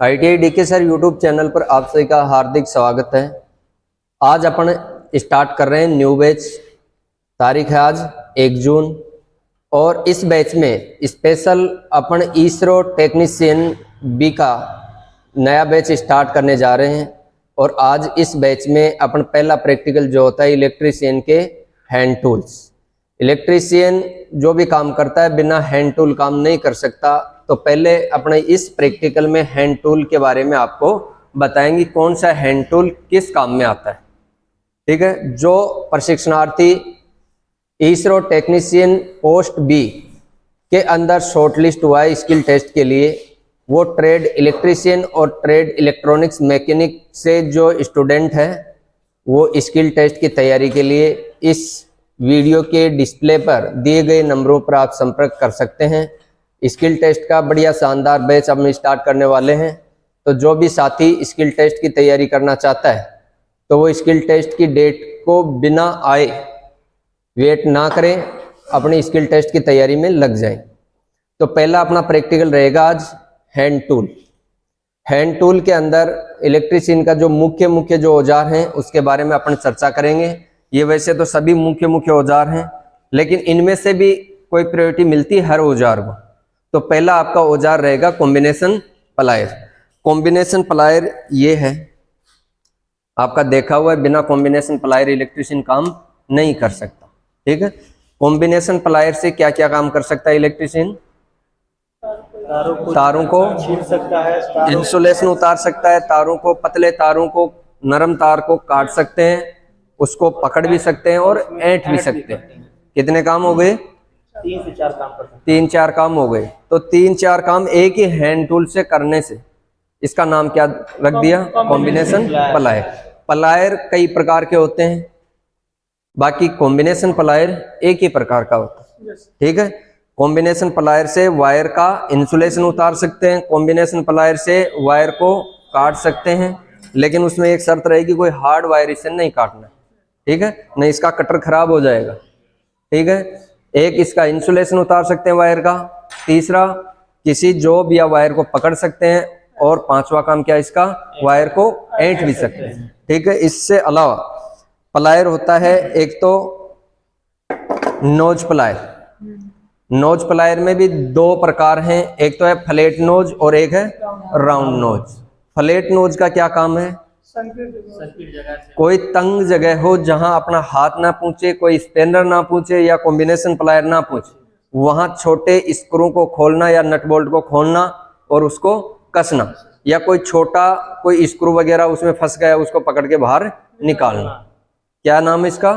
ITI DK sir YouTube channel पर आप सभी का हार्दिक स्वागत है। आज अपन स्टार्ट कर रहे हैं न्यू बैच। तारीख है आज 1 जून और इस बैच में स्पेशल अपन इसरो टेक्नीशियन बी का नया बैच स्टार्ट करने जा रहे हैं। और आज इस बैच में अपन पहला प्रैक्टिकल जो होता है इलेक्ट्रीशियन के हैंड टूल्स। इलेक्ट्रीशियन जो भी काम करता है बिना हैंड टूल काम नहीं कर सकता। तो पहले अपने इस प्रैक्टिकल में हैंड टूल के बारे में आपको बताएंगे कौन सा हैंड टूल किस काम में आता है। ठीक है, जो प्रशिक्षणार्थी इसरो टेक्नीशियन पोस्ट बी के अंदर शॉर्टलिस्ट हुआ है स्किल टेस्ट के लिए, वो ट्रेड इलेक्ट्रीशियन और ट्रेड इलेक्ट्रॉनिक्स मैकेनिक से जो स्टूडेंट है वो स्किल टेस्ट की तैयारी के लिए इस वीडियो के डिस्प्ले पर दिए गए नंबरों पर आप संपर्क कर सकते हैं। स्किल टेस्ट का बढ़िया शानदार बैच हम स्टार्ट करने वाले हैं। तो जो भी साथी स्किल टेस्ट की तैयारी करना चाहता है तो वो स्किल टेस्ट की डेट को बिना आए वेट ना करें, अपनी स्किल टेस्ट की तैयारी में लग जाएं। तो पहला अपना प्रैक्टिकल रहेगा आज हैंड टूल। हैंड टूल के अंदर इलेक्ट्रीशियन का जो मुख्य जो औजार हैं उसके बारे में अपन चर्चा करेंगे। ये वैसे तो सभी मुख्य औजार हैं, लेकिन इनमें से भी कोई प्रायोरिटी मिलती है हर औजार को। तो पहला आपका औजार रहेगा कॉम्बिनेशन प्लायर। कॉम्बिनेशन प्लायर ये है, आपका देखा हुआ है, बिना कॉम्बिनेशन प्लायर इलेक्ट्रीशियन काम नहीं कर सकता। ठीक है, कॉम्बिनेशन प्लायर से क्या क्या काम कर सकता है इलेक्ट्रीशियन? तारों को छील सकता है, इंसुलेशन उतार सकता है, तारों को, पतले तारों को, नरम तार को काट सकते हैं, उसको पकड़ भी सकते हैं और ऐंठ भी सकते हैं। कितने काम हो गए? 3 से 4 काम कर सकते हैं। 3-4 काम हो गए। तो 3-4 काम एक ही हैंड टूल से करने से इसका नाम क्या रख दिया? Combination plier. प्लायर कई प्रकार के होते हैं, बाकी कॉम्बिनेशन प्लायर एक ही प्रकार का होता है। ठीक है, कॉम्बिनेशन प्लायर से वायर का इंसुलेशन उतार सकते हैं, कॉम्बिनेशन प्लायर से वायर को काट सकते हैं, लेकिन उसमें एक शर्त रहेगी, कोई हार्ड वायर इससे नहीं काटना। ठीक है, नहीं इसका कटर खराब हो जाएगा। ठीक है, एक इसका इंसुलेशन उतार सकते हैं वायर का, तीसरा किसी जॉब या वायर को पकड़ सकते हैं, और पांचवा काम क्या इसका? वायर को ऐंठ भी सकते हैं। ठीक है, इससे अलावा प्लायर होता है एक तो नोज प्लायर। नोज प्लायर में भी 2 प्रकार हैं, एक तो है फ्लैट नोज और एक है राउंड नोज। फ्लैट नोज का क्या काम है? कोई तंग जगह हो जहां अपना हाथ ना पहुंचे, कोई स्पेनर ना पहुंचे या कॉम्बिनेशन प्लायर ना पहुंचे, वहां छोटे स्क्रू को खोलना या नट बोल्ट को खोलना और उसको कसना, या कोई छोटा कोई स्क्रू वगैरह उसमें फंस गया उसको पकड़ के बाहर निकालना। क्या नाम है इसका?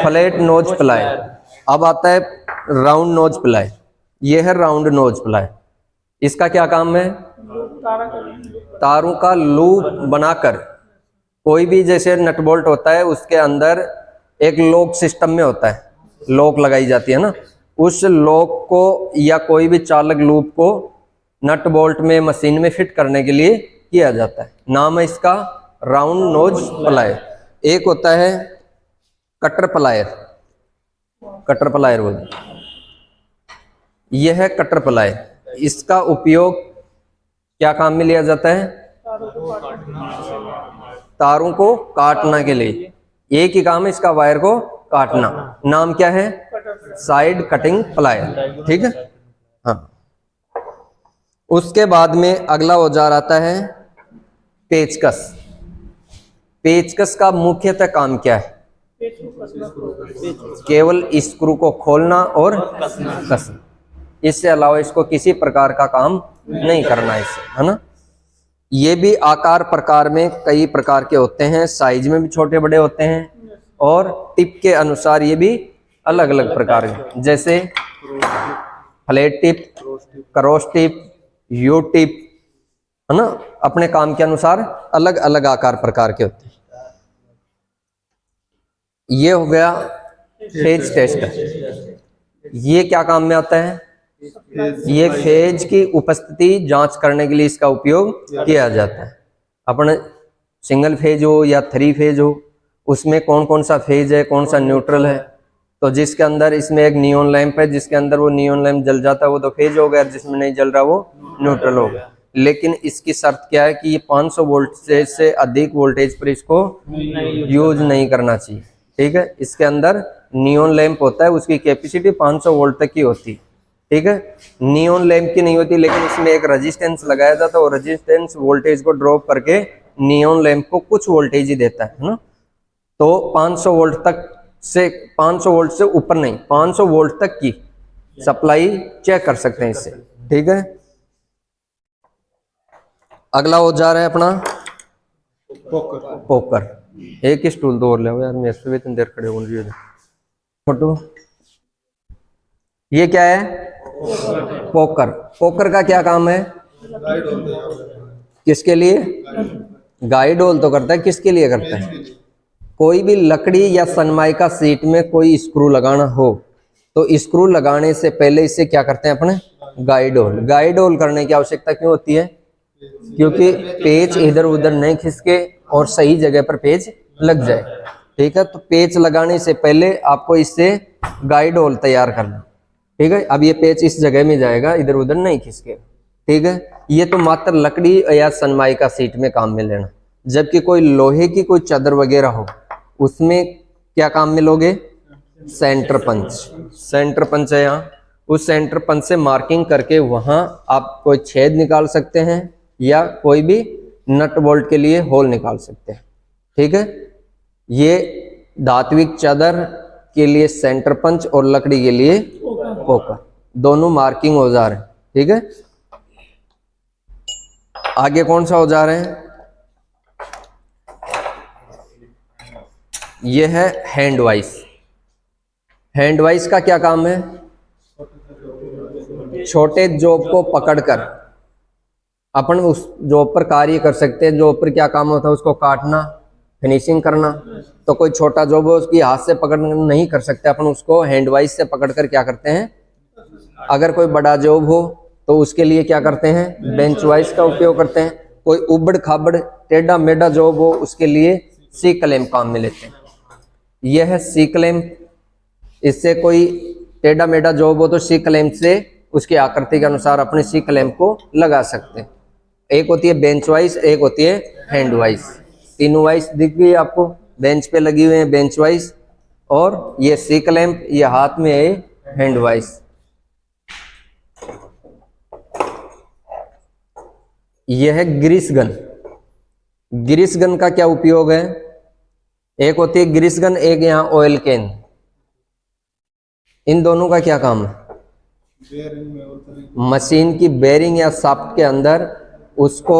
Flat knows plier. अब आता है राउंड नोज प्लायर। ये है राउंड नोज प्लायर। इसका क्या काम है? तारों का लूप बनाकर, कोई भी जैसे नट बोल्ट होता है उसके अंदर एक लॉक सिस्टम में होता है, लॉक लगाई जाती है ना, उस लॉक को या कोई भी चालक लूप को नट बोल्ट में मशीन में फिट करने के लिए किया जाता है। नाम है इसका राउंड नोज प्लायर। एक होता है कटर प्लायर। कटर प्लायर बोलते, यह है कटर प्लायर। इसका उपयोग क्या काम में लिया जाता है? तारों को काटने के लिए। एक ही काम है इसका, वायर को काटना। नाम क्या है? Side cutting plier. ठीक है, हाँ। उसके बाद में अगला औजार आता है पेचकस। पेचकस का मुख्यतः काम क्या है? केवल स्क्रू को खोलना और कसना। इससे अलावा इसको किसी प्रकार का काम नहीं करना इससे, है ना। ये भी आकार प्रकार में कई प्रकार के होते हैं, साइज में भी छोटे बड़े होते हैं, और टिप के अनुसार ये भी अलग अलग प्रकार के, जैसे flat tip, cross tip, you tip, है ना। अपने काम के अनुसार अलग अलग आकार प्रकार के होते हैं। ये हो गया फेज टेस्ट। ये क्या काम में आता है? ये फेज की उपस्थिति जांच करने के लिए इसका उपयोग किया जाता है। अपने सिंगल फेज हो या 3 फेज हो, उसमें कौन कौन सा फेज है, कौन सा न्यूट्रल है। तो जिसके अंदर इसमें एक नियॉन लैंप है, जिसके अंदर वो नियॉन लैंप जल जाता है वो तो फेज हो गया, जिसमें नहीं जल रहा वो न्यूट्रल हो गया। लेकिन इसकी शर्त क्या है कि ये 500 वोल्ट से अधिक वोल्टेज पर इसको यूज नहीं करना चाहिए। ठीक है, इसके अंदर नियॉन लैंप होता है, उसकी कैपेसिटी 500 वोल्ट तक की होती है। ठीक है, नियॉन लैंप की नहीं होती, लेकिन इसमें एक रेजिस्टेंस लगाया जाता है और रेजिस्टेंस वोल्टेज को ड्रॉप करके नियॉन लैंप को कुछ वोल्टेज ही देता है ना। तो 500 वोल्ट तक से 500 वोल्ट से ऊपर नहीं, 500 वोल्ट तक की सप्लाई चेक कर सकते हैं इससे। ठीक है, अगला औजार है अपना पोकर। एक ही स्टूल तो और ले यार, मेरे से भी इतनी देर खड़े हो रही है फोटो। ये क्या है? पोकर। पोकर का क्या काम है? किसके लिए? गाइड होल तो करता है, किसके लिए करता है? कोई भी लकड़ी या सनमाइका सीट में कोई स्क्रू लगाना हो तो स्क्रू लगाने से पहले इसे क्या करते हैं अपने? Guide whole. गाइड होल करने की आवश्यकता क्यों होती है? क्योंकि पेच इधर उधर नहीं खिसके और सही जगह पर पेच लग जाए। ठीक है, तो पेच लगाने से पहले आपको इससे गाइड होल तैयार करना। ठीक है, अब ये पेच इस जगह में जाएगा, इधर उधर नहीं खिसके। ठीक है, ये तो मात्र लकड़ी या सनमाइका सीट में काम में लेना। जबकि कोई लोहे की कोई चादर वगैरह हो, उसमें क्या काम में लोगे? सेंटर पंच। सेंटर पंच है यहाँ, उस सेंटर पंच से मार्किंग करके वहां आप कोई छेद निकाल सकते हैं या कोई भी नट बोल्ट के लिए होल निकाल सकते हैं। ठीक है, ये धात्विक चादर के लिए सेंटर पंच और लकड़ी के लिए पोकर, दोनों मार्किंग औजार है। ठीक है, आगे कौन सा औजार है? यह है हैंड वाइस। हैंड वाइस का क्या काम है? छोटे जॉब को पकड़कर अपन उस जॉब पर कार्य कर सकते हैं। जॉब पर क्या काम होता है? उसको काटना, फिनिशिंग करना। तो कोई छोटा जॉब हो उसकी हाथ से पकड़ नहीं कर सकते, अपन उसको हैंड वाइस से पकड़कर क्या करते हैं? अगर कोई बड़ा जॉब हो तो उसके लिए क्या करते हैं? बेंच वाइस का उपयोग करते हैं। कोई उबड़ खाबड़ टेढ़ा मेढ़ा जॉब हो उसके लिए सी क्लैंप काम में लेते हैं। यह है सी क्लैंप। इससे कोई टेढ़ा मेढ़ा जॉब हो तो सी क्लैंप से उसकी आकृति के अनुसार अपने सी क्लैंप को लगा सकते हैं। एक होती है बेंच वाइस, एक होती है हैंड वाइस। तीनों वाइस दिख गई आपको, बेंच पे लगी हुई है बेंच वाइस, और ये सी क्लैंप, ये हाथ में है हैंड वाइस। यह है ग्रीस गन। ग्रीस गन का क्या उपयोग है? एक होती है ग्रीस गन, एक यहाँ ऑयल कैन। इन दोनों का क्या काम है? मशीन की बेरिंग या शाफ्ट के अंदर उसको,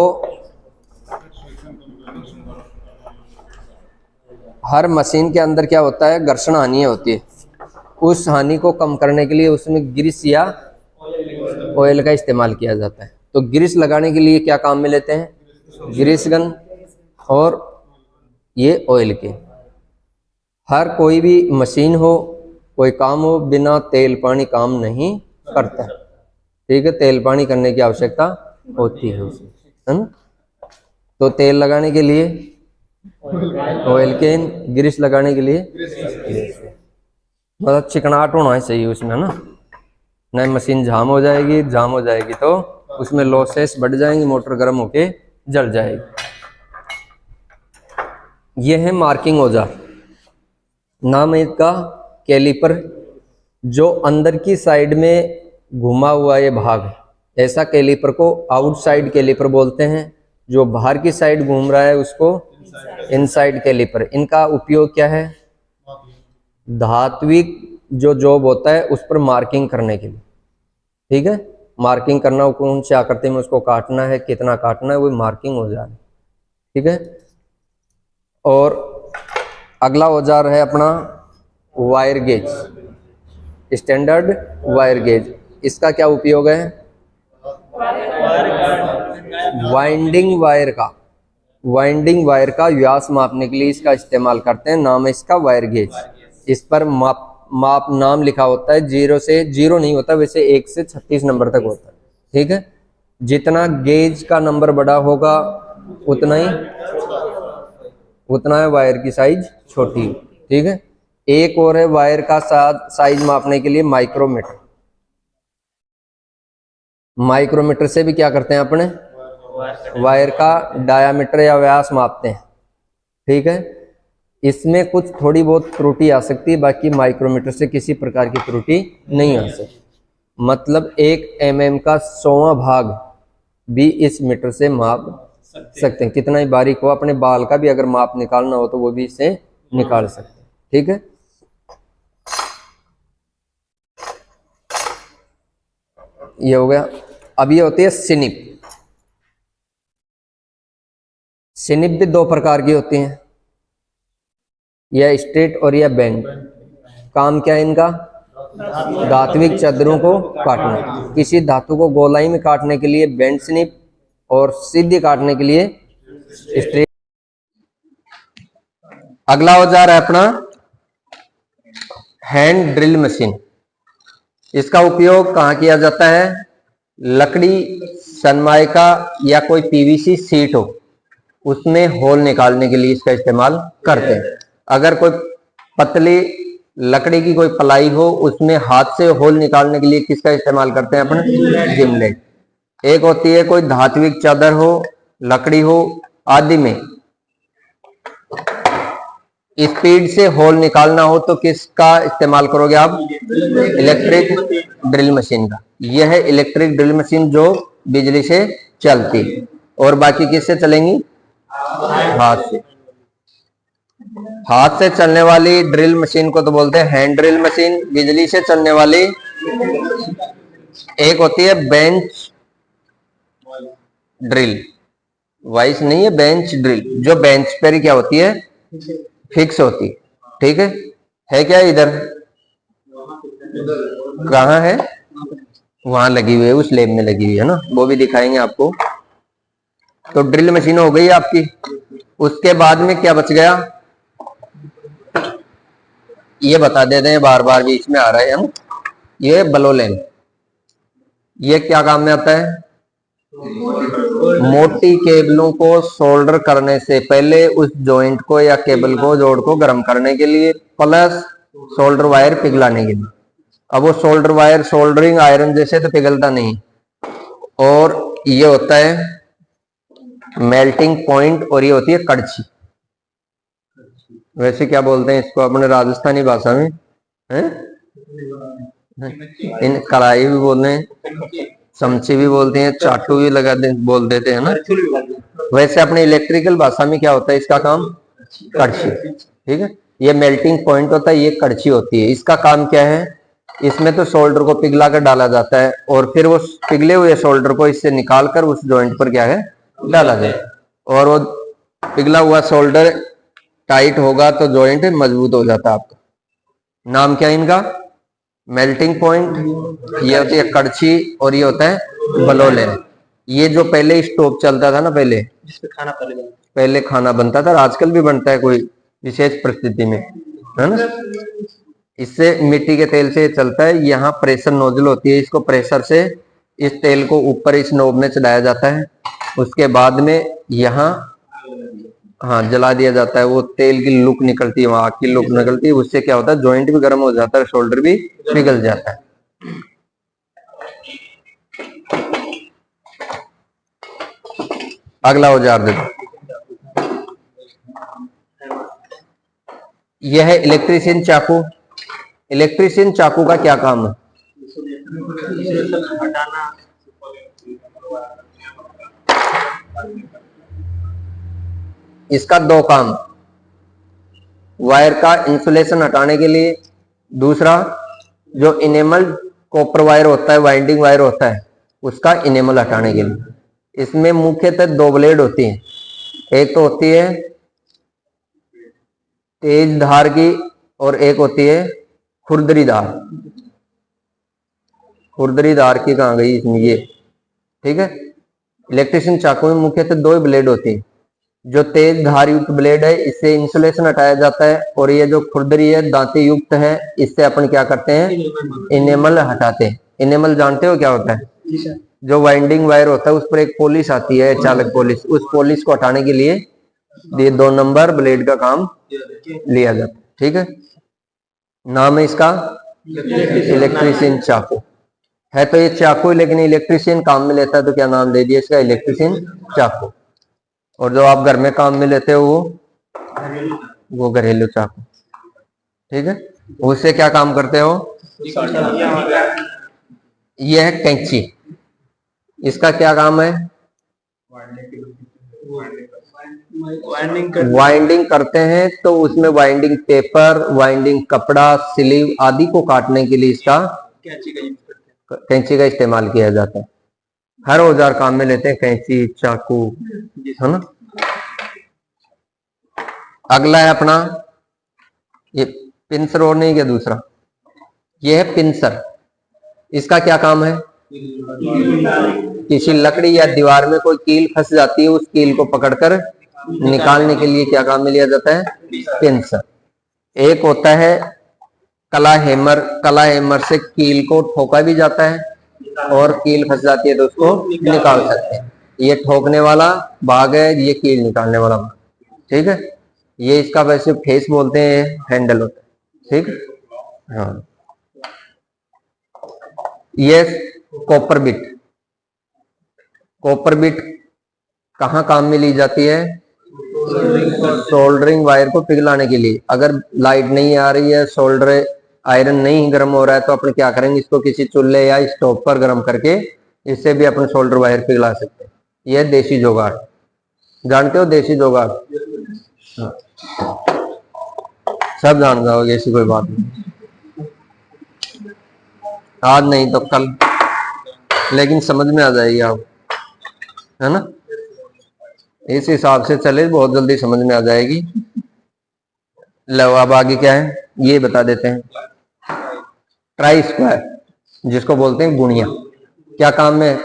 हर मशीन के अंदर क्या होता है? घर्षण हानि होती है। उस हानि को कम करने के लिए उसमें ग्रीस या ऑयल का इस्तेमाल किया जाता है। तो ग्रीस लगाने के लिए क्या काम में लेते हैं? ग्रीस गन और ये ऑयल के। हर कोई भी मशीन हो, कोई काम हो, बिना तेल पानी काम नहीं करता। ठीक है, तेल पानी करने की आवश्यकता होती है उसमें, है ना। तो तेल लगाने के लिए ऑयल कैन, ग्रीस लगाने के लिए मतलब चिकनाहट होना चाहिए उसमें ना, नहीं मशीन जाम हो जाएगी। जाम हो जाएगी तो उसमें लॉसेस बढ़ जाएंगे, मोटर गर्म होके जल जाएगी। यह है मार्किंग औजार। नाम है इसका कैलिपर। जो अंदर की साइड में घुमा हुआ ये भाग, ऐसा कैलिपर को आउटसाइड कैलिपर बोलते हैं। जो बाहर की साइड घूम रहा है उसको इनसाइड कैलिपर। इनका उपयोग क्या है? धात्विक जो जॉब होता है उस पर मार्किंग करने के लिए। ठीक है, मार्किंग करना, कौन सी आकृति में उसको काटना है, कितना काटना है, वो मार्किंग औजार है। ठीक है, और अगला औजार है अपना wire gauge, standard wire gauge. इसका क्या उपयोग है? वाइंडिंग वायर का व्यास मापने के लिए इसका इस्तेमाल करते हैं। नाम है इसका वायर गेज। इस पर माप नाम लिखा होता है। 0 से 0 नहीं होता, वैसे 1 से 36 नंबर तक होता है। ठीक है, जितना गेज का नंबर बड़ा होगा उतना है वायर की साइज छोटी। ठीक है, एक और है वायर का साइज मापने के लिए माइक्रोमीटर। माइक्रोमीटर से भी क्या करते हैं अपने? वायर का डायामीटर या व्यास मापते हैं। ठीक है, इसमें कुछ थोड़ी बहुत त्रुटि आ सकती है, बाकी माइक्रोमीटर से किसी प्रकार की त्रुटि नहीं आ सकती। मतलब 1 mm का 100वां भाग भी इस मीटर से माप सकते हैं। कितना ही बारीक हो, अपने बाल का भी अगर माप निकालना हो तो वो भी इससे निकाल सकते हैं। ठीक है, ये हो गया। अब ये होती है सिनिप। सिनिप भी 2 प्रकार की होती हैं, यह स्ट्रेट और यह बेंड। काम क्या है इनका? धात्विक चद्दरों को काटना। किसी धातु को गोलाई में काटने के लिए बेंड स्निप और सीधी काटने के लिए स्ट्रेट। अगला औजार है अपना हैंड ड्रिल मशीन। इसका उपयोग कहाँ किया जाता है? लकड़ी, सनमाइका या कोई पीवीसी सीट हो उसमें होल निकालने के लिए इसका इस्तेमाल करते हैं। अगर कोई पतली लकड़ी की कोई पलाई हो उसमें हाथ से होल निकालने के लिए किसका इस्तेमाल करते हैं अपन? जिमलेट। एक होती है कोई धात्विक चादर हो, लकड़ी हो आदि में स्पीड से होल निकालना हो तो किसका इस्तेमाल करोगे आप? इलेक्ट्रिक ड्रिल मशीन का। यह है इलेक्ट्रिक ड्रिल मशीन जो बिजली से चलती है। और बाकी किससे चलेंगी? हाथ से। हाथ से चलने वाली ड्रिल मशीन को तो बोलते हैं हैंड ड्रिल मशीन। बिजली से चलने वाली एक होती है बेंच ड्रिल। वाइस नहीं है, बेंच ड्रिल, जो बेंच पर ही क्या होती है? फिक्स होती है। ठीक है क्या? इधर कहाँ है? वहां लगी हुई है, उस लैब में लगी हुई है ना, वो भी दिखाएंगे आपको। तो ड्रिल मशीन हो गई आपकी। उसके बाद में क्या बच गया ये बता देते हैं, बार बार बीच में आ रहा है हम। ये ब्लोलेन, ये क्या काम में आता है? मोटी केबलों को सोल्डर करने से पहले उस जॉइंट को या केबल को, जोड़ को गर्म करने के लिए, प्लस सोल्डर वायर पिघलाने के लिए। अब वो सोल्डर वायर सोल्डरिंग आयरन जैसे तो पिघलता नहीं। और ये होता है मेल्टिंग पॉइंट, और ये होती है कड़छी। वैसे क्या बोलते हैं इसको अपने राजस्थानी भाषा में? हैं? इन कढ़ाई भी बोलते हैं, चमची भी बोलते हैं, चाटू भी बोल देते हैं ना। वैसे अपने इलेक्ट्रिकल भाषा में क्या होता है इसका काम? कड़छी। ठीक है, ये मेल्टिंग पॉइंट होता है, ये कड़छी होती है। इसका काम क्या है? इसमें तो सोल्डर को पिघला कर डाला जाता है और फिर वो पिघले हुए सोल्डर को इससे निकाल कर उस जॉइंट पर क्या है? डाला जाए। और वो पिघला हुआ सोल्डर टाइट होगा तो जॉइंट मजबूत हो जाता है आपका। नाम क्या है इनका? Melting point. ये होती है कड़छी और ये होता है ब्लोलेन। ये जो पहले स्टोव चलता था ना, पहले खाना बनता था, आजकल भी बनता है कोई विशेष परिस्थिति में, है ना। इससे मिट्टी के तेल से चलता है। यहाँ प्रेशर नोजल होती है, इसको प्रेशर से इस तेल को ऊपर इस नोब में चढ़ाया जाता है। उसके बाद में यहाँ जला दिया जाता है। वो तेल की लुक निकलती है, वहां आग की लुक निकलती है। उससे क्या होता है? जॉइंट भी गर्म हो जाता है, शोल्डर भी पिघल जाता है। अगला औजार देखो, यह है इलेक्ट्रीशियन चाकू। इलेक्ट्रीशियन चाकू का क्या काम है? इसका 2 काम, वायर का इंसुलेशन हटाने के लिए, दूसरा जो इनेमल कॉपर वायर होता है, वाइंडिंग वायर होता है, उसका इनेमल हटाने के लिए। इसमें मुख्यतः 2 ब्लेड होती हैं। एक तो होती है तेज धार की और एक होती है खुरदरी धार। खुरदरी धार की कहाँ गई इसमें? ये ठीक है। इलेक्ट्रिशियन चाकू में मुख्यतः 2 ब्लेड होती हैं। जो तेज धार युक्त ब्लेड है, इससे इंसुलेशन हटाया जाता है, और ये जो खुरदरी है, दांते युक्त है, इससे अपन क्या करते हैं? इनेमल हटाते हैं। इनेमल जानते हो क्या होता है? जो वाइंडिंग वायर होता है उस पर एक पॉलिश आती है, चालक पॉलिश। उस पॉलिश को हटाने के लिए ये 2 नंबर ब्लेड का काम लिया जाता है। ठीक है, नाम है इसका इलेक्ट्रिशियन चाकू। है तो ये चाकू, लेकिन इलेक्ट्रिशियन काम में लेता है तो क्या नाम दे दिया इसका, इलेक्ट्रिशियन चाकू। और जो आप घर में काम में लेते हो वो घरेलू चाकू, ठीक है। उससे क्या काम करते हो, ये है कैंची, इसका क्या काम है, वाइंडिंग करते हैं, तो उसमें वाइंडिंग पेपर, वाइंडिंग कपड़ा, स्लीव आदि को काटने के लिए इसका कैंची का इस्तेमाल किया जाता है। हर औजार काम में लेते हैं, कैंची, चाकू, है ना। अगला है अपना ये पिंसर, और नहीं क्या दूसरा, ये है पिंसर। इसका क्या काम है, किसी लकड़ी या दीवार में कोई कील फंस जाती है, उस कील को पकड़कर निकालने के लिए क्या काम में लिया जाता है, पिंसर। एक होता है कला हेमर, कला हेमर से कील को ठोका भी जाता है, और कील फंस जाती है तो उसको निकाल सकते हैं। ये ठोकने वाला भाग है, ये कील निकालने वाला भाग, ठीक है। ये इसका वैसे फेस बोलते हैं, हैंडल होता है, ठीक है। हाँ, ये कॉपर बिट, कॉपर बिट कहाँ काम में ली जाती है, सोल्डरिंग वायर को पिघलाने के लिए। अगर लाइट नहीं आ रही है, सोल्डर आयरन नहीं गर्म हो रहा है, तो अपन क्या करेंगे, इसको किसी चूल्हे या स्टोव पर गर्म करके इससे भी अपन सोल्डर वायर पिघला सकते हैं। यह देसी जुगाड़, जानते हो देसी जुगाड़, सब जान जाओगे, ऐसी कोई बात नहीं, आज नहीं तो कल, लेकिन समझ में आ जाएगी आप, है ना। इस हिसाब से चले, बहुत जल्दी समझ में आ जाएगी। लो अब आगे क्या है ये बता देते हैं। ट्राई स्क्वायर, जिसको बोलते हैं गुणिया, क्या काम में,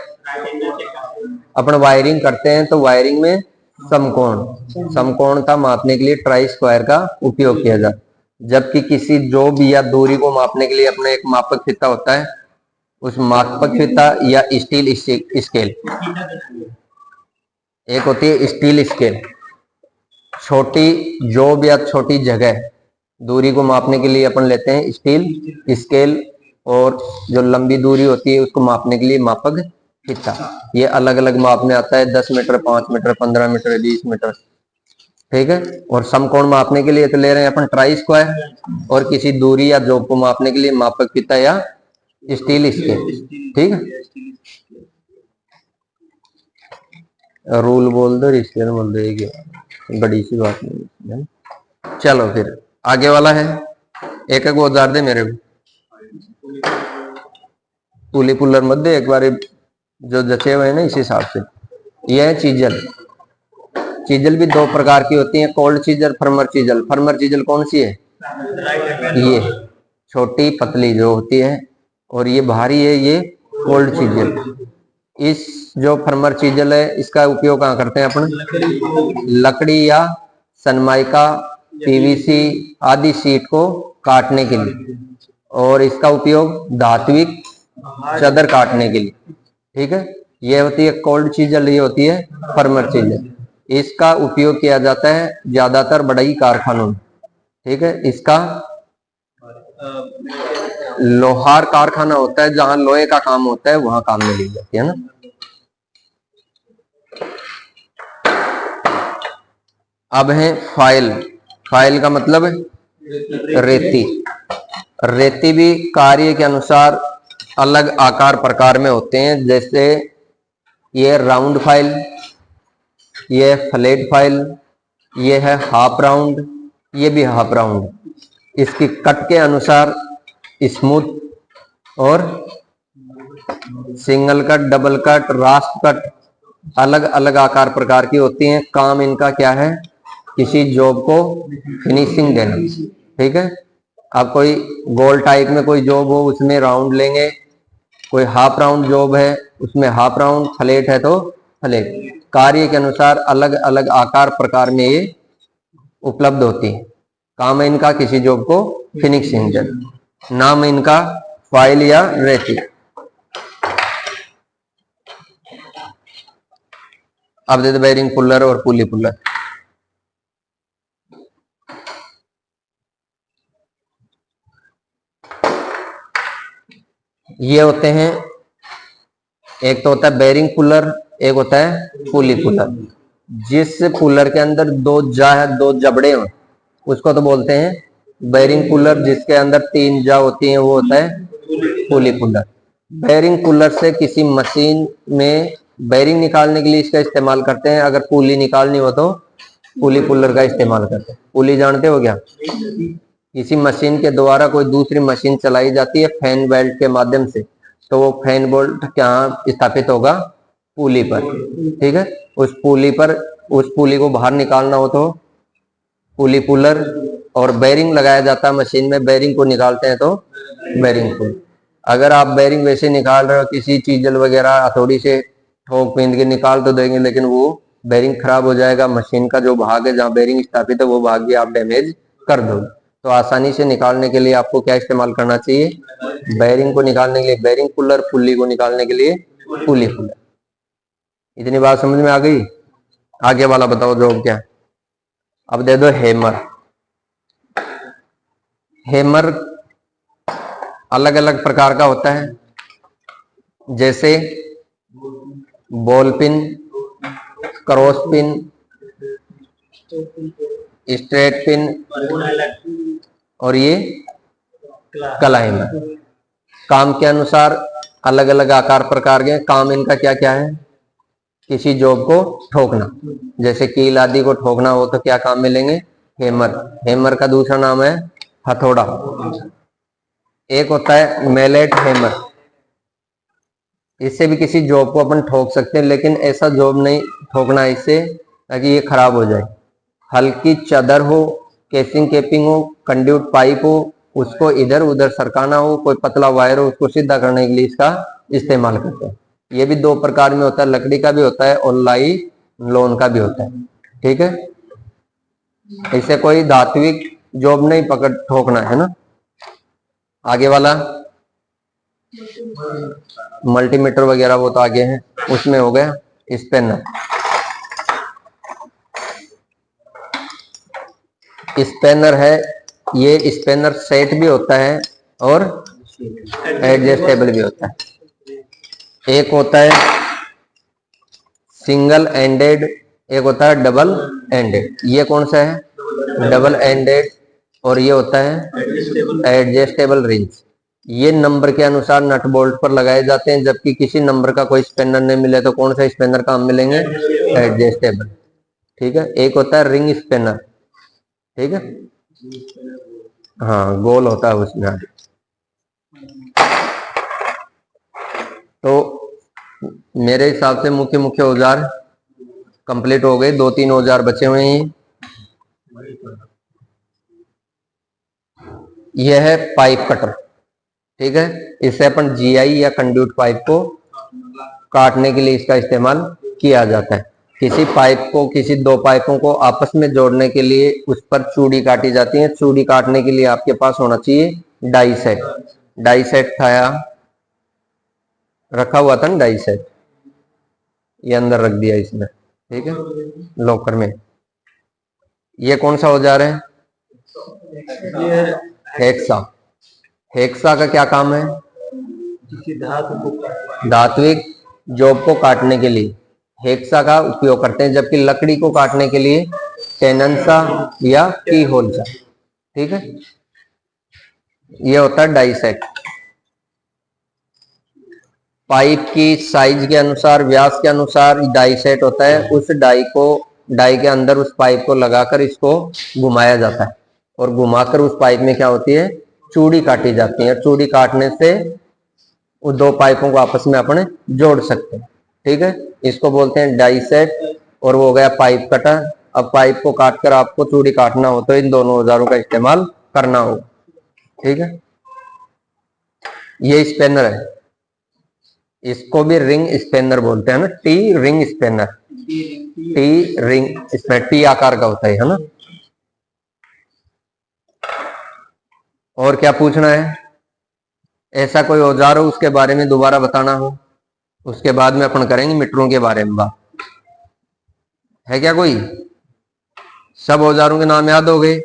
अपन वायरिंग करते हैं तो वायरिंग में समकोण, समकोणता मापने के लिए ट्राई स्क्वायर का उपयोग किया जाता है। जबकि किसी जोब या दूरी को मापने के लिए अपना एक मापक फीता होता है, उस मापक फीता या स्टील स्केल, एक होती है स्टील स्केल, छोटी जोब या छोटी जगह दूरी को मापने के लिए अपन लेते हैं स्टील स्केल, और जो लंबी दूरी होती है उसको मापने के लिए मापक फीता। ये अलग अलग माप में आता है, 10 मीटर, 5 मीटर, 15 मीटर, 20 मीटर, ठीक है। और समकोण मापने के लिए तो ले रहे हैं अपन ट्राई स्क्वायर, और किसी दूरी या जोब को मापने के लिए मापक फीता या स्टील स्केल, ठीक है। रूल बोल दो, स्केल बोल दो, एक बड़ी सी बात नहीं है। चलो फिर आगे वाला है, एक एक औजार दे मेरे को, पुली पुलर मत दे, एक बार जो जचे हुए हैं ना इस हिसाब से। यह है चीजल, चीजल भी दो प्रकार की होती है, cold chisel, firmer chisel. Firmer chisel कौन सी है, ये छोटी पतली जो होती है, और ये भारी है, ये कोल्ड चीजल। इस जो फर्मर चीजल है, इसका उपयोग कहाँ करते हैं अपन, लकड़ी या सनमाइका, पीवीसी आदि शीट को काटने के लिए, और इसका उपयोग धात्विक चादर काटने के लिए, ठीक है। ये होती है कोल्ड चीजल, ये होती है फर्मर चीजल। इसका उपयोग किया जाता है ज्यादातर बड़ई कारखानों में, ठीक है। इसका लोहार कारखाना होता है, जहां लोहे का काम होता है, वहां काम में ली जाती है ना। अब है फाइल, फाइल का मतलब रेती। रेती भी कार्य के अनुसार अलग आकार प्रकार में होते हैं, जैसे ये राउंड फाइल, ये फ्लैट फाइल, ये है हाफ राउंड, ये भी हाफ राउंड। इसकी कट के अनुसार स्मूथ और single cut, double cut, Rust cut, अलग अलग आकार प्रकार की होती हैं। काम इनका क्या है, किसी जॉब को फिनिशिंग देना, ठीक है। अब कोई गोल टाइप में कोई जॉब हो, उसमें राउंड लेंगे, कोई हाफ राउंड जॉब है उसमें हाफ राउंड, फ्लैट है तो फ्लैट। कार्य के अनुसार अलग अलग आकार प्रकार में ये उपलब्ध होती है। काम है इनका किसी जॉब को फिनिशिंग देना। नाम है इनका फाइल या रेती। अब दे दो बेरिंग पुलर और पुली पुलर। ये होते हैं एक तो होता है बेरिंग पुलर, एक होता है पुली पुलर। जिस पुलर के अंदर दो जबड़े हो उसको तो बोलते हैं बेरिंग पुलर, जिसके अंदर 3 जा होती हैं वो होता है पुली पुलर। बेरिंग पुलर से किसी मशीन में बेरिंग निकालने के लिए इसका इस्तेमाल करते हैं। अगर पुली निकालनी हो तो पुली पुलर का इस्तेमाल करते हैं। पुली जानते हो क्या? किसी मशीन के द्वारा कोई दूसरी मशीन चलाई जाती है फैन बेल्ट के माध्यम से, तो वो फैन बेल्ट कहाँ स्थापित होगा? पुली पर। ठीक है, उस पुली को बाहर निकालना हो तो पुली पुलर, और बेरिंग लगाया जाता है मशीन में, बेरिंग को निकालते हैं तो बेरिंग पुल। अगर आप बेरिंग वैसे निकाल रहे हो किसी चीजल वगैरह हथौड़ी से ठोक पींद के निकाल तो देंगे, लेकिन वो बेरिंग खराब हो जाएगा, मशीन का जो भाग है जहाँ बेरिंग स्थापित है वो भाग भी आप डैमेज कर दोगे। तो आसानी से निकालने के लिए आपको क्या इस्तेमाल करना चाहिए? बेरिंग को निकालने के लिए बेरिंग पुलर, पुली को निकालने के लिए पुली पुलर। इतनी बात समझ में आ गई? आगे वाला बताओ जॉब क्या है। अब दे दो हैमर। हैमर अलग अलग प्रकार का होता है, जैसे ball pin, cross pin, straight pin, और ये क्लाइंबर। काम के अनुसार अलग अलग आकार प्रकार के। काम इनका क्या क्या है? किसी जॉब को ठोकना, जैसे कील आदि को ठोकना हो तो क्या काम मिलेंगे? हैमर। हैमर का दूसरा नाम है हथौड़ा। एक होता है मैलेट हैमर, इससे भी किसी जॉब को अपन ठोक सकते हैं, लेकिन ऐसा जॉब नहीं ठोकना इससे ताकि ये खराब हो जाए। हल्की चादर हो, केसिंग केपिंग हो, कंड्यूट पाइप हो, उसको इधर उधर सरकाना हो, कोई पतला वायर हो उसको सीधा करने के लिए इसका इस्तेमाल करते हैं। ये भी 2 प्रकार में होता है, लकड़ी का भी होता है और लोन का भी होता है। ठीक है, इसे कोई धात्विक जॉब नहीं पकड़ ठोकना है ना। आगे वाला मल्टीमीटर वगैरह वो तो आगे है, उसमें हो गया स्पेनर। स्पेनर है, ये स्पेनर सेट भी होता है और एडजस्टेबल भी होता है। एक होता है सिंगल एंडेड, एक होता है डबल एंडेड। ये कौन सा है? Double ended. और ये होता है एडजस्टेबल रिंच। ये नंबर के अनुसार नट बोल्ट पर लगाए जाते हैं, जबकि किसी नंबर का कोई स्पेनर नहीं मिले तो कौन सा स्पेनर काम मिलेंगे? एडजस्टेबल। ठीक है, एक होता है रिंग स्पेनर। ठीक है, हाँ गोल होता है उसमें आगे। तो मेरे हिसाब से मुख्य मुख्य औजार कंप्लीट हो गए, 2-3 औजार बचे हुए हैं। यह है पाइप कटर। ठीक है, इससे अपन जीआई या कंड्यूट पाइप को काटने के लिए इसका इस्तेमाल किया जाता है। किसी पाइप को, किसी 2 पाइपों को आपस में जोड़ने के लिए उस पर चूड़ी काटी जाती है। चूड़ी काटने के लिए आपके पास होना चाहिए डाई सेट। डाई सेट था, रखा हुआ था ना डाई सेट, ये अंदर रख दिया इसमें। ठीक है, लॉकर में। ये कौन सा औजार है? हेक्सा। हेक्सा का क्या काम है? धात्विक जॉब को काटने के लिए हेक्सा का उपयोग करते हैं, जबकि लकड़ी को काटने के लिए टेनंसा या की होल्सा। ठीक है, ये होता है डाई सेट। पाइप की साइज के अनुसार, व्यास के अनुसार डाई सेट होता है। उस डाई के अंदर उस पाइप को लगाकर इसको घुमाया जाता है, और घुमाकर उस पाइप में क्या होती है? चूड़ी काटी जाती है। चूड़ी काटने से उस 2 पाइपों को आपस में अपने जोड़ सकते हैं। ठीक है, इसको बोलते हैं डाई सेट, और वो हो गया पाइप कटर। अब पाइप को काटकर आपको चूड़ी काटना हो तो इन दोनों औजारों का इस्तेमाल करना होगा। ठीक है, ये स्पेनर है, इसको भी रिंग स्पेनर बोलते हैं ना, T ring spanner. T ring spanner T आकार का होता है ना। और क्या पूछना है? ऐसा कोई औजार हो उसके बारे में दोबारा बताना हो, उसके बाद में अपन करेंगे मीटरों के बारे में बात। है क्या कोई? सब औजारों के नाम याद हो गए?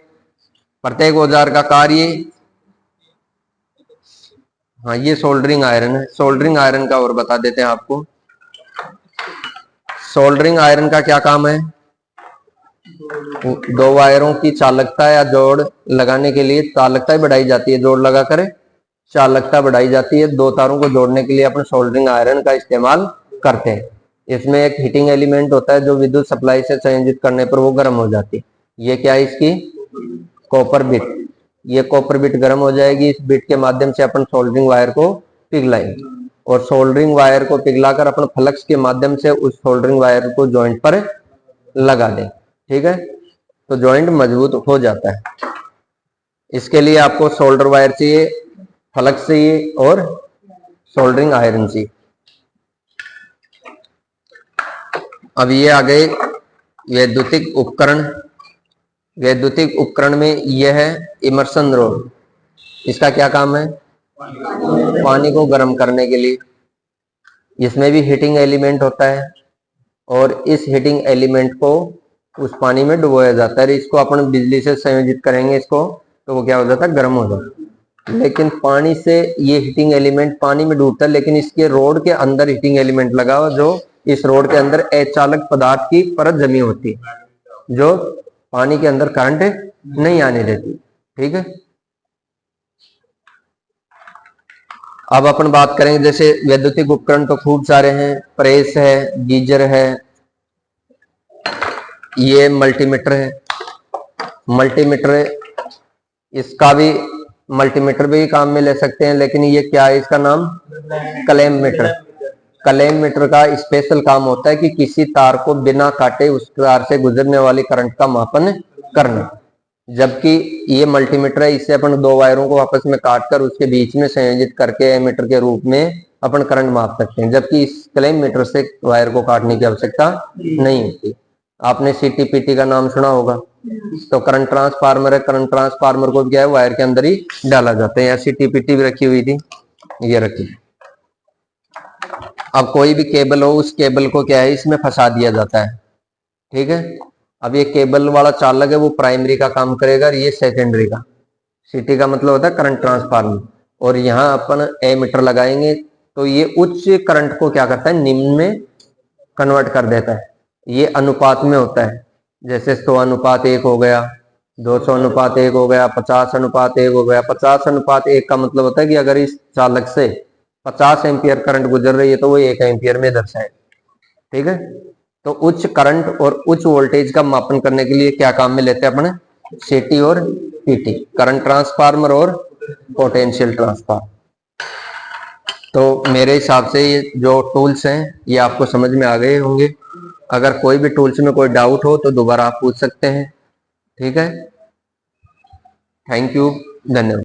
प्रत्येक औजार का कार्य, हाँ ये सोल्डरिंग आयरन है। सोल्डरिंग आयरन का और बता देते हैं आपको। सोल्डरिंग आयरन का क्या काम है? दो वायरों की चालकता या जोड़ लगाने के लिए चालकता बढ़ाई जाती है, जोड़ लगाकर चालकता बढ़ाई जाती है। दो तारों को जोड़ने के लिए अपन सोल्डरिंग आयरन का इस्तेमाल करते हैं। इसमें एक हीटिंग एलिमेंट होता है जो विद्युत सप्लाई से संयोजित करने पर वो गर्म हो जाती है। ये क्या है इसकी? Copper bit. ये कॉपर बिट गर्म हो जाएगी, इस बिट के माध्यम से अपन सोल्डरिंग वायर को पिघलाएंगे और सोल्डरिंग वायर को पिघलाकर अपन फ्लक्स के माध्यम से उस सोल्डरिंग वायर को जॉइंट पर लगा दें। ठीक है, तो जॉइंट मजबूत हो जाता है। इसके लिए आपको सोल्डर वायर चाहिए, फ्लक्स चाहिए और सोल्डरिंग आयरन चाहिए। अब ये आ गए वैद्युतिक उपकरण। वैद्युतिक उपकरण में यह है इमर्सन रोड। इसका क्या काम है? पानी को गर्म करने के लिए। इसमें भी हीटिंग एलिमेंट होता है और इस हीटिंग एलिमेंट को उस पानी में डुबोया जाता है। इसको अपन बिजली से संयोजित करेंगे इसको, तो वो क्या हो जाता है? गर्म हो जाता है। लेकिन पानी से ये हीटिंग एलिमेंट पानी में डूबता है, लेकिन इसके रोड के अंदर हीटिंग एलिमेंट लगा हुआ, जो इस रोड के अंदर अचालक पदार्थ की परत जमी होती है, जो पानी के अंदर करंट नहीं आने देती। ठीक है, अब अपन बात करेंगे जैसे वैद्युतिक उपकरण तो खूब सारे हैं। प्रेस है, गीजर है, ये मल्टीमीटर है। मल्टीमीटर, इसका भी मल्टीमीटर भी काम में ले सकते हैं, लेकिन ये क्या है? इसका नाम क्लैम मीटर। क्लैम मीटर का स्पेशल काम होता है कि किसी तार को बिना काटे उस तार से गुजरने वाली करंट का मापन करना। जबकि ये मल्टीमीटर है, इससे अपन दो वायरों को आपस में काटकर उसके बीच में संयोजित करके एमीटर के रूप में अपन करंट माप सकते हैं, जबकि इस क्लैम मीटर से वायर को काटने की आवश्यकता नहीं होती। आपने सीटीपीटी का नाम सुना होगा, तो करंट ट्रांसफार्मर है। करंट ट्रांसफार्मर को क्या है? वायर के अंदर ही डाला जाता है। यहाँ सीटीपीटी भी रखी हुई थी, ये रखी। अब कोई भी केबल हो, उस केबल को क्या है? इसमें फंसा दिया जाता है। ठीक है, अब ये केबल वाला चालक है वो प्राइमरी का काम करेगा और ये सेकेंडरी का। सीटी का मतलब होता है करंट ट्रांसफार्मर। और यहाँ अपन एमीटर लगाएंगे तो ये उच्च करंट को क्या करता है? निम्न में कन्वर्ट कर देता है। ये अनुपात में होता है, जैसे 100:1 हो गया, 200:1 हो गया, 50:1 हो गया। 50:1 का मतलब होता है कि अगर इस चालक से 50 एम्पियर करंट गुजर रही है तो वो 1 एम्पियर में दर्शाए। ठीक है, तो उच्च करंट और उच्च वोल्टेज का मापन करने के लिए क्या काम में लेते हैं अपने? सीटी और पीटी, करंट ट्रांसफार्मर और पोटेंशियल ट्रांसफार्मर। तो मेरे हिसाब से ये जो टूल्स हैं ये आपको समझ में आ गए होंगे। अगर कोई भी टूल्स में कोई डाउट हो तो दोबारा आप पूछ सकते हैं। ठीक है, थैंक यू, धन्यवाद।